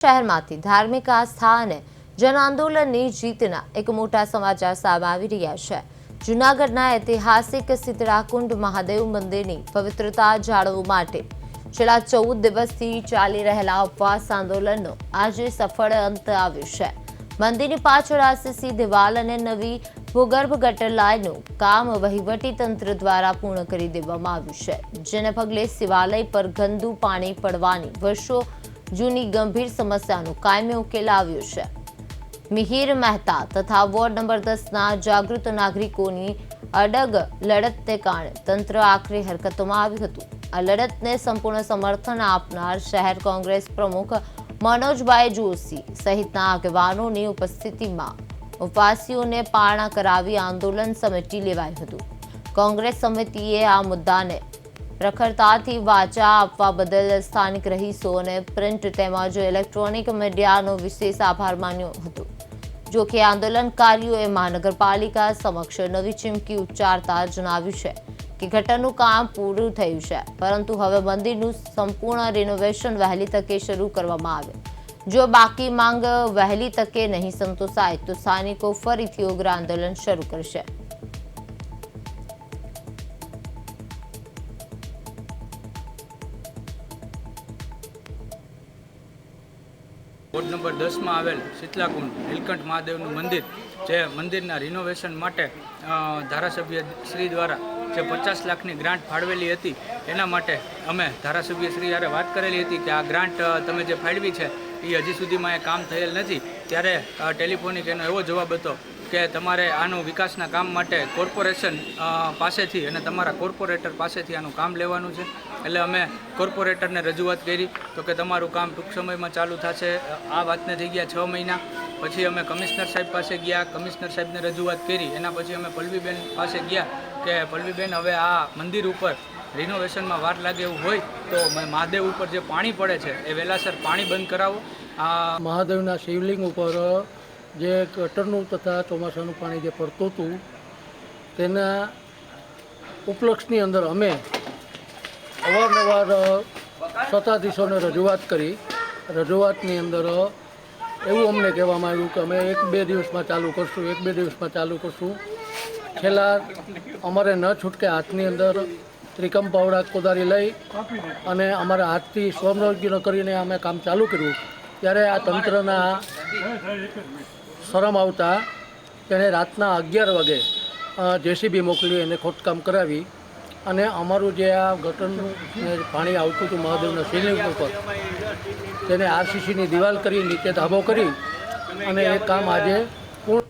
શહેરમાંથી ધાર્મિક આસ્થા અને જન આંદોલનની જીતના એક મોટા સમાચાર સામે આવી રહ્યા છે। જૂનાગઢના ઐતિહાસિક સિદ્ધરાકુંડ મહાદેવ મંદિરની પવિત્રતા જાળવવા માટે છેલ્લા 14 દિવસથી ચાલી રહેલા ઉપવાસ આંદોલનનો આજે સફળ અંત આવ્યો છે। મંદિરની પાછળ આરસીસી દિવાલ અને નવી ભૂગર્ભ ગટર લાઇનનું કામ વહીવટી તંત્ર દ્વારા પૂર્ણ કરી દેવામાં આવ્યું છે, જેને પગલે શિવાલય પર ગંદુ પાણી પડવાની વર્ષો જૂની ગંભીર સમસ્યાનો કાયમી ઉકેલ આવ્યો છે। મિહિર મહેતા તથા વોર્ડ નંબર 10ના જાગૃત નાગરિકોની અડગ લડતને કારણે તંત્ર આખરી હરકતોમાં આવ્યું હતું। આ લડતને સંપૂર્ણ સમર્થન આપનાર શહેર કોંગ્રેસ પ્રમુખ મનોજભાઈ જોશી સહિતના આગેવાનોની ઉપસ્થિતિમાં ઉપવાસીઓને પારણા કરાવી આંદોલન સમેટી લેવાયું હતું। કોંગ્રેસ સમિતિએ આ મુદ્દાને પ્રખરતાથી વાચા આપવા બદલ સ્થાનિક રહીશો અને પ્રિન્ટ તેમજ ઇલેક્ટ્રોનિક મીડિયાનો વિશેષ આભાર માન્યો હતો। જો કે આંદોલનકારીઓએ મહાનગરપાલિકા સમક્ષ નવી ચીમકી ઉચ્ચારતા જણાવ્યું છે કે ગટરનું કામ પૂરું થયું છે, પરંતુ હવે મંદિરનું સંપૂર્ણ રિનોવેશન વહેલી તકે શરૂ કરવામાં આવે। જો બાકી માંગ વહેલી તકે નહીં સંતોષાય તો સ્થાનિકો ફરીથી ઉગ્ર આંદોલન શરૂ કરશે। વોર્ડ નંબર 10 માં આવેલ શીતલાકુંડ નીલકંઠ મહાદેવનું મંદિર, જે મંદિરના રિનોવેશન માટે ધારાસભ્ય શ્રી દ્વારા જે 50 લાખની ગ્રાન્ટ ફાળવેલી હતી, એના માટે અમે ધારાસભ્ય શ્રી યારે વાત કરેલી હતી કે આ ગ્રાન્ટ તમે જે ફાળવી છે એ હજી સુધીમાં એ કામ થયેલ નથી। ત્યારે ટેલિફોનિક એનો એવો જવાબ હતો કે તમારે આનું વિકાસના કામ માટે કોર્પોરેશન પાસેથી અને તમારા કોર્પોરેટર પાસેથી આનું કામ લેવાનું છે। એટલે અમે કોર્પોરેટરને રજૂઆત કરી તો કે તમારું કામ ટૂંક સમયમાં ચાલુ થશે। આ વાતને થઈ ગયા 6 મહિના। પછી અમે કમિશનર સાહેબ પાસે ગયા, કમિશનર સાહેબને રજૂઆત કરી। એના પછી અમે પલ્લવીબેન પાસે ગયા કે પલ્લવીબેન, હવે આ મંદિર ઉપર રિનોવેશનમાં વાર લાગે એવું હોય તો મહાદેવ ઉપર જે પાણી પડે છે એ વહેલાસર પાણી બંધ કરાવો। આ મહાદેવના શિવલિંગ ઉપર જે ગટરનું તથા ચોમાસાનું પાણી જે પડતું હતું, તેના ઉપલક્ષની અંદર અમે અવારનવાર સત્તાધીશોને રજૂઆત કરી। રજૂઆતની અંદર એવું અમને કહેવામાં આવ્યું કે અમે 1-2 દિવસમાં ચાલુ કરશું, 1-2 દિવસમાં ચાલુ કરશું। છેલ્લા અમારે ન છૂટકે હાથની અંદર ત્રિકમ પાવડા કોદારી લઈ અને અમારા હાથથી સ્વર્ણજ્ઞ કરીને અમે કામ ચાલુ કર્યું। ત્યારે આ તંત્રના શરમ આવતા તેણે રાતના 11 વાગે જેસીબી મોકલી એને ખોદકામ કરાવી અને અમારું જે આ ગટરનું પાણી આવતું હતું મહાદેવના શિવલિંગ ઉપર, તેને આરસીસીની દિવાલ કરી, નીચે ધાબો કરી અને એ કામ આજે પૂર્ણ